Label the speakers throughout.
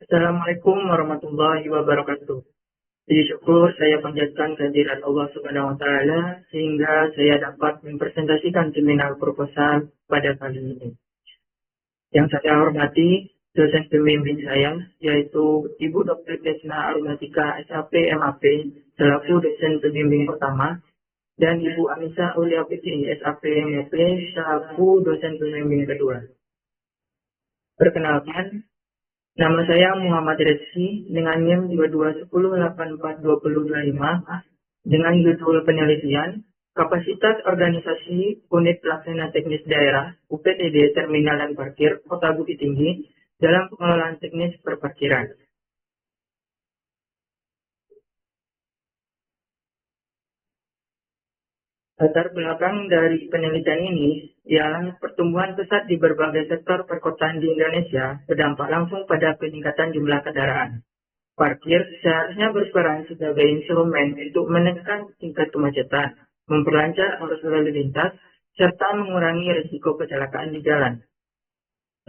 Speaker 1: Assalamualaikum warahmatullahi wabarakatuh. Puji syukur saya panjatkan kehadirat Allah Subhanahu wa taala sehingga saya dapat mempresentasikan seminar proposal pada kali ini. Yang saya hormati dosen pembimbing saya yaitu Ibu Dr. Desna Arumatika SAP MAP selaku dosen pembimbing pertama dan Ibu Anissa Aulia Fitri SAP MAP selaku dosen pembimbing kedua. Perkenalkan, nama saya Muhammad Rizky dengan NIM 2210842025 dengan judul penelitian Kapasitas Organisasi Unit Pelaksana Teknis Daerah UPTD Terminal dan Parkir Kota Bukit Tinggi dalam pengelolaan teknis perparkiran. Latar belakang dari penelitian ini ialah pertumbuhan pesat di berbagai sektor perkotaan di Indonesia berdampak langsung pada peningkatan jumlah kendaraan. Parkir seharusnya berperan sebagai instrumen untuk menekan tingkat kemacetan, memperlancar arus lalu lintas, serta mengurangi risiko kecelakaan di jalan.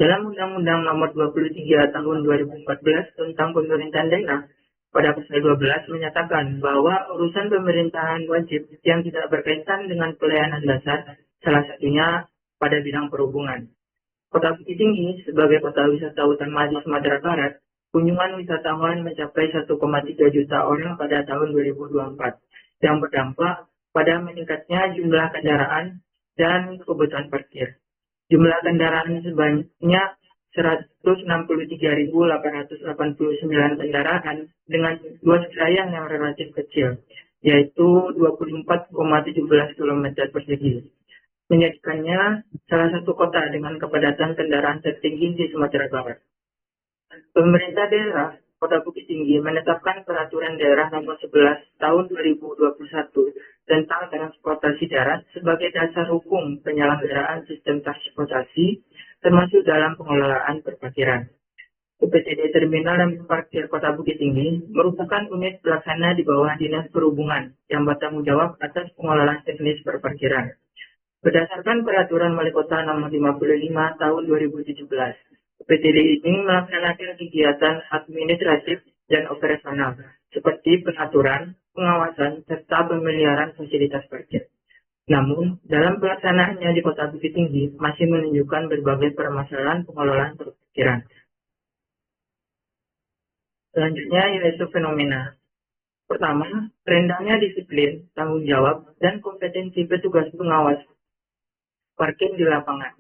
Speaker 1: Dalam Undang-Undang Nomor 23 Tahun 2014 tentang Pemerintahan Daerah, pada pasal 12 menyatakan bahwa urusan pemerintahan wajib yang tidak berkaitan dengan pelayanan dasar, salah satunya pada bidang perhubungan. Kota Bukit Tinggi sebagai kota wisata utama di Sumatera Barat, kunjungan wisatawan mencapai 1,3 juta orang pada tahun 2024, yang berdampak pada meningkatnya jumlah kendaraan dan kebutuhan parkir. Jumlah kendaraan sebanyak 163.889 kendaraan dengan luas wilayah yang relatif kecil, yaitu 24,17 km persegi. Menjadikannya salah satu kota dengan kepadatan kendaraan tertinggi di Sumatera Barat. Pemerintah daerah Kota Bukit Tinggi menetapkan Peraturan Daerah Nomor 11 Tahun 2021 tentang transportasi darat sebagai dasar hukum penyelenggaraan sistem transportasi, termasuk dalam pengelolaan perparkiran. UPTD Terminal dan Parkir Kota Bukit Tinggi merupakan unit pelaksana di bawah Dinas Perhubungan yang bertanggung jawab atas pengelolaan teknis perparkiran. Berdasarkan Peraturan Wali Kota Nomor 55 Tahun 2017, UPTD ini melaksanakan kegiatan administratif dan operasional seperti pengaturan, pengawasan, serta pemeliharaan fasilitas parkir. Namun, dalam pelaksanaannya di Kota Bukit Tinggi masih menunjukkan berbagai permasalahan pengelolaan parkiran. Selanjutnya yaitu fenomena. Pertama, rendahnya disiplin, tanggung jawab, dan kompetensi petugas pengawas parkir di lapangan.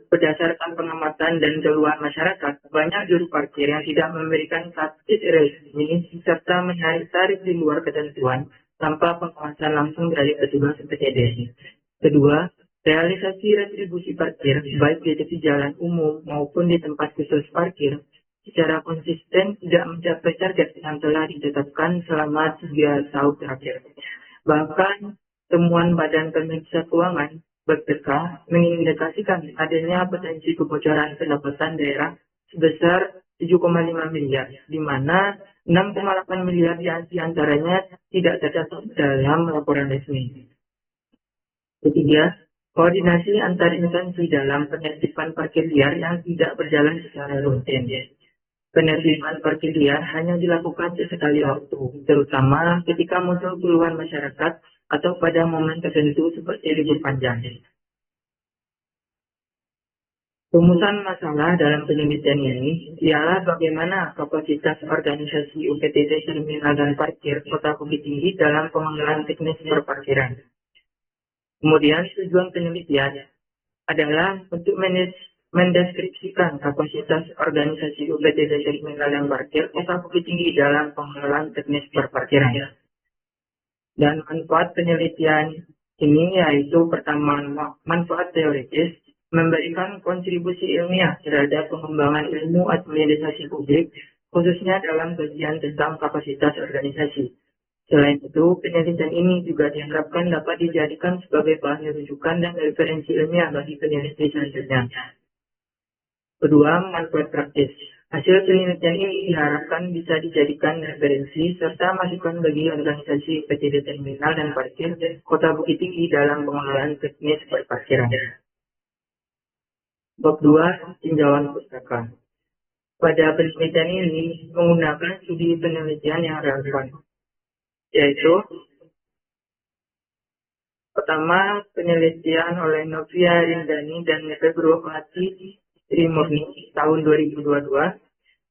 Speaker 1: Berdasarkan pengamatan dan keluhan masyarakat, banyak juru parkir yang tidak memberikan karcis resmi serta menarik tarif di luar ketentuan tanpa pengawasan langsung dari petugas UPTD. Kedua, realisasi retribusi parkir baik di tepi jalan umum maupun di tempat khusus parkir secara konsisten tidak mencapai target yang telah ditetapkan selama 3 tahun terakhir. Bahkan, temuan Badan Pemeriksa Keuangan BPK mengindikasikan adanya potensi kebocoran pendapatan daerah sebesar 7,5 miliar, di mana 6,8 miliar di antaranya tidak tercatat dalam laporan resmi. Ketiga, koordinasi antar instansi dalam penertiban parkir liar yang tidak berjalan secara rutin. Penertiban parkir liar hanya dilakukan sesekali waktu, terutama ketika muncul keluhan masyarakat atau pada momen tertentu seperti libur panjang. Rumusan masalah dalam penelitian ini ialah bagaimana kapasitas organisasi UPTD Terminal dan Parkir Kota Bukit Tinggi dalam pengelolaan teknis perparkiran. Kemudian tujuan penelitian adalah untuk mendeskripsikan kapasitas organisasi UPTD Terminal dan Parkir Kota Bukit Tinggi dalam pengelolaan teknis perparkiran. Dan manfaat penelitian ini yaitu pertama, manfaat teoritis, memberikan kontribusi ilmiah terhadap pengembangan ilmu administrasi publik, khususnya dalam kajian tentang kapasitas organisasi. Selain itu, penelitian ini juga diharapkan dapat dijadikan sebagai bahan rujukan dan referensi ilmiah bagi peneliti selanjutnya. Kedua, manfaat praktis. Hasil penelitian ini diharapkan bisa dijadikan referensi serta masukan bagi organisasi UPTD Terminal dan Parkir Kota Bukit Tinggi dalam pengelolaan teknis perparkiran. Bab 2, tinjauan pustaka. Pada penelitian ini menggunakan studi penelitian yang relevan, yaitu pertama, penelitian oleh Novia Rindani dan Februari Hati Trimurni tahun 2022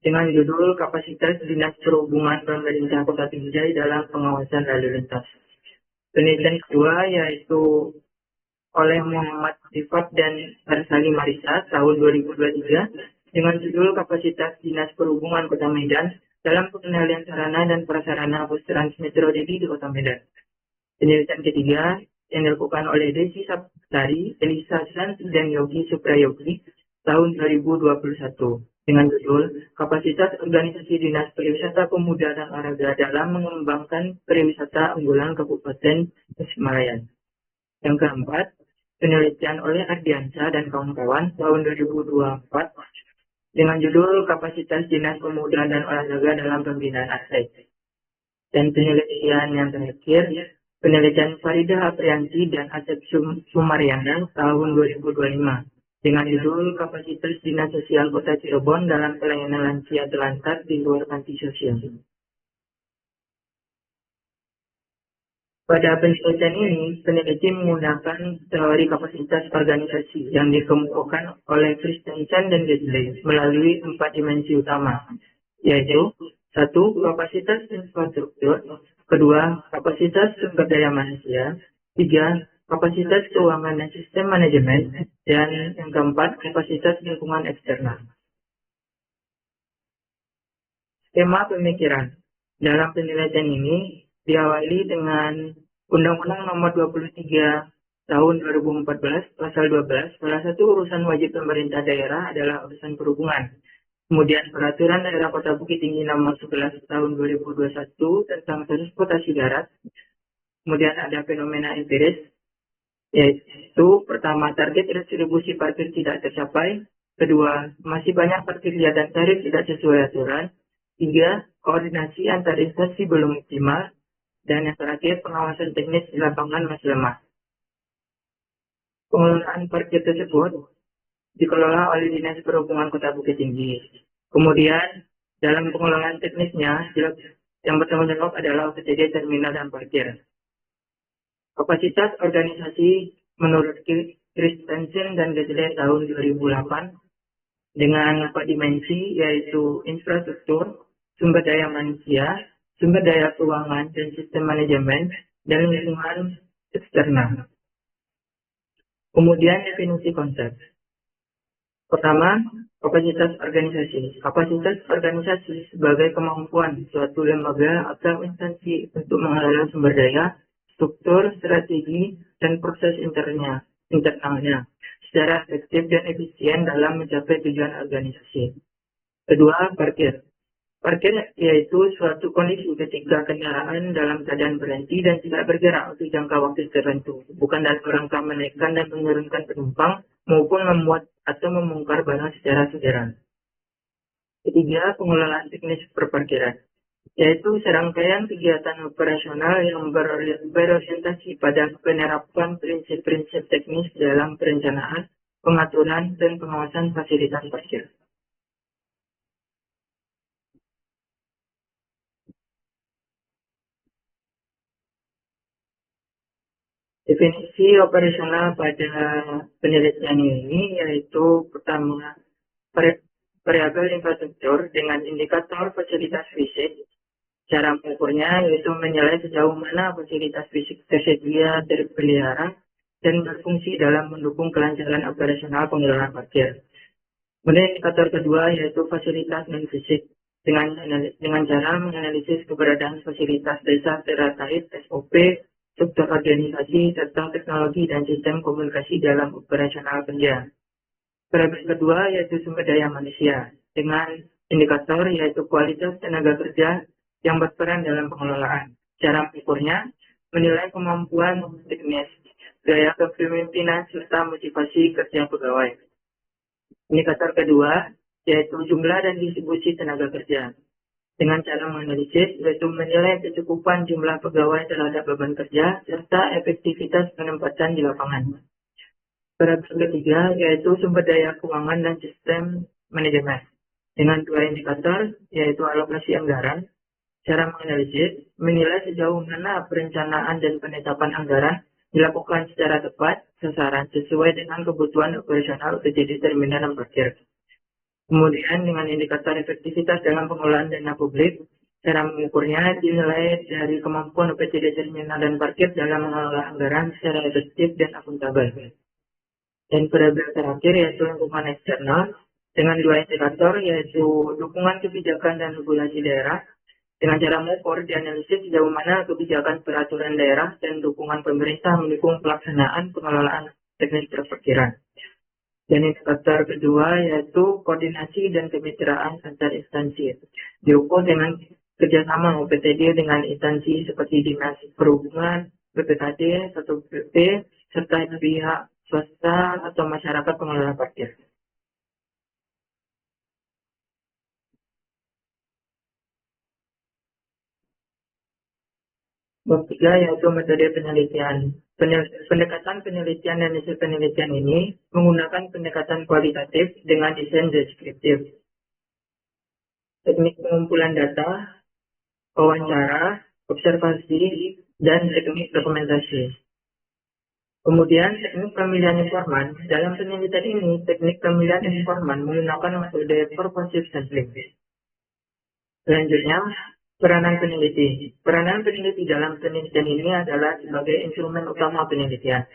Speaker 1: dengan judul Kapasitas Dinas Perhubungan Pemerintah Kota Binjai dalam Pengawasan Lalu Lintas. Penelitian kedua yaitu oleh Muhammad Rifat dan Arsali Marisa tahun 2023 dengan judul Kapasitas Dinas Perhubungan Kota Medan dalam pengendalian sarana dan prasarana bus Transmetro di Kota Medan. Penelitian ketiga yang dilakukan oleh Desi Saptari, Elisa Santi, dan Yogi Suprayogi tahun 2021 dengan judul Kapasitas Organisasi Dinas Pariwisata Pemuda dan Olahraga dalam mengembangkan pariwisata unggulan Kabupaten Tasikmalaya. Yang keempat, penelitian oleh Ardiansa dan kawan-kawan tahun 2024 dengan judul Kapasitas Dinas Pemuda dan Olahraga dalam Pembinaan Atlet. Dan penelitian yang terakhir, penelitian Farida Aprianti dan Asep Sumaryana tahun 2025 dengan judul Kapasitas Dinas Sosial Kota Cirebon dalam pelayanan lansia terlantar di luar panti sosial. Pada penelitian ini, peneliti menggunakan teori kapasitas organisasi yang dikemukakan oleh Christensen dan Gedley melalui 4 dimensi utama, yaitu 1. Kapasitas infrastruktur, 2. Kapasitas sumber daya manusia, 3. Kapasitas keuangan dan sistem manajemen, dan yang keempat, kapasitas lingkungan eksternal. Skema pemikiran. Dalam penelitian ini diawali dengan Undang-Undang Nomor 23 Tahun 2014, Pasal 12, salah satu urusan wajib pemerintah daerah adalah urusan perhubungan. Kemudian Peraturan Daerah Kota Bukit Tinggi Nomor 11 Tahun 2021 tentang transportasi darat. Kemudian ada fenomena empiris, yaitu pertama, target distribusi parkir tidak tercapai. Kedua, masih banyak parkir liar dan tarif tidak sesuai aturan. 3. Koordinasi antar instansi belum optimal. Dan yang terakhir, pengawasan teknis di lapangan masih lemah. Pengelolaan parkir tersebut dikelola oleh Dinas Perhubungan Kota Bukit Tinggi. Kemudian, dalam pengelolaan teknisnya, yang bertanggung jawab adalah OPTD terminal dan parkir. Kapasitas organisasi menurut Christensen dan Gedley tahun 2008 dengan 4 dimensi, yaitu infrastruktur, sumber daya manusia, sumber daya keuangan dan sistem manajemen, dan lingkungan eksternal. Kemudian definisi konsep. Pertama, kapasitas organisasi. Kapasitas organisasi sebagai kemampuan suatu lembaga atau instansi untuk mengelola sumber daya, struktur, strategi, dan proses internalnya secara efektif dan efisien dalam mencapai tujuan organisasi. Kedua, parkir. Parkir yaitu suatu kondisi ketika kendaraan dalam keadaan berhenti dan tidak bergerak untuk jangka waktu tertentu, bukan dalam rangka menaikkan dan menurunkan penumpang maupun memuat atau membongkar barang secara sederhana. Ketiga, pengelolaan teknis perparkiran, yaitu serangkaian kegiatan operasional yang berorientasi pada penerapan prinsip-prinsip teknis dalam perencanaan, pengaturan, dan pengawasan fasilitas parkir. Definisi operasional pada penelitian ini yaitu pertama, variabel infrastruktur dengan indikator fasilitas fisik. Cara mengukurnya yaitu menilai sejauh mana fasilitas fisik tersedia, terpelihara, dan berfungsi dalam mendukung kelancaran operasional pengelolaan parkir. Kemudian indikator kedua yaitu fasilitas non-fisik dengan cara menganalisis keberadaan fasilitas desa terkait SOP, struktur organisasi, serta teknologi dan sistem komunikasi dalam operasional kerja. Variabel kedua yaitu sumber daya manusia dengan indikator yaitu kualitas tenaga kerja yang berperan dalam pengelolaan. Cara mengukurnya menilai kemampuan teknis, gaya kepemimpinan, serta motivasi kerja pegawai. Indikator kedua yaitu jumlah dan distribusi tenaga kerja. Dengan cara menganalisis, yaitu menilai kecukupan jumlah pegawai terhadap beban kerja, serta efektivitas penempatan di lapangan. Variabel ketiga, yaitu sumber daya keuangan dan sistem manajemen. dengan 2 indikator, yaitu alokasi anggaran, cara menganalisis, menilai sejauh mana perencanaan dan penetapan anggaran dilakukan secara tepat, sasaran, sesuai dengan kebutuhan operasional UPTD terminal dan parkir. Kemudian dengan indikator efektivitas dalam pengelolaan dana publik, cara mengukurnya dinilai dari kemampuan UPTD terminal dan parkir dalam mengelola anggaran secara efektif dan akuntabel. Dan variabel terakhir yaitu lingkungan eksternal dengan 2 indikator yaitu dukungan kebijakan dan regulasi daerah. Dengan cara mengukur dianalisis sejauh mana kebijakan peraturan daerah dan dukungan pemerintah mendukung pelaksanaan pengelolaan teknis perparkiran. Dan indikator kedua yaitu koordinasi dan kemitraan antar instansi. Diukur dengan kerjasama UPTD dengan instansi seperti Dinas Perhubungan, BPKD, Satpol PP, serta pihak swasta atau masyarakat pengelola parkir. Bab 3 yaitu metode penelitian. Pendekatan penelitian dan hasil penelitian ini menggunakan pendekatan kualitatif dengan desain deskriptif. Teknik pengumpulan data, wawancara, observasi, dan teknik dokumentasi. Kemudian teknik pemilihan informan. Dalam penelitian ini, teknik pemilihan informan menggunakan metode purposive sampling. Selanjutnya, peranan peneliti. Peranan peneliti dalam penelitian ini adalah sebagai instrumen utama penelitian.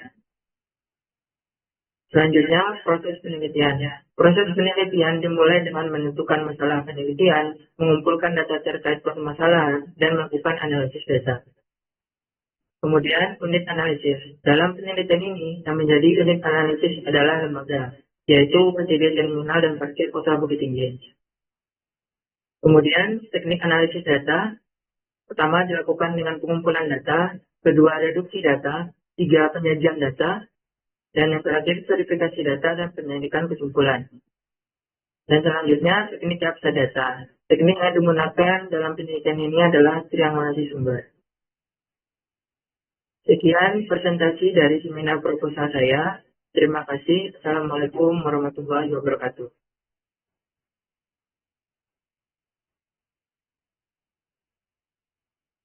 Speaker 1: Selanjutnya, proses penelitian. Proses penelitian dimulai dengan menentukan masalah penelitian, mengumpulkan data terkait permasalahan, dan melakukan analisis data. Kemudian, unit analisis. Dalam penelitian ini, yang menjadi unit analisis adalah lembaga, yaitu UPTD Terminal dan Parkir Kota Bukit Tinggi. Kemudian, teknik analisis data. Pertama, dilakukan dengan pengumpulan data. Kedua, reduksi data. 3, penyajian data. Dan yang terakhir, verifikasi data dan penyelidikan kesimpulan. Dan selanjutnya, teknik capsa data. Teknik yang digunakan dalam penelitian ini adalah triangulasi sumber. Sekian presentasi dari seminar proposal saya. Terima kasih. Assalamualaikum warahmatullahi wabarakatuh.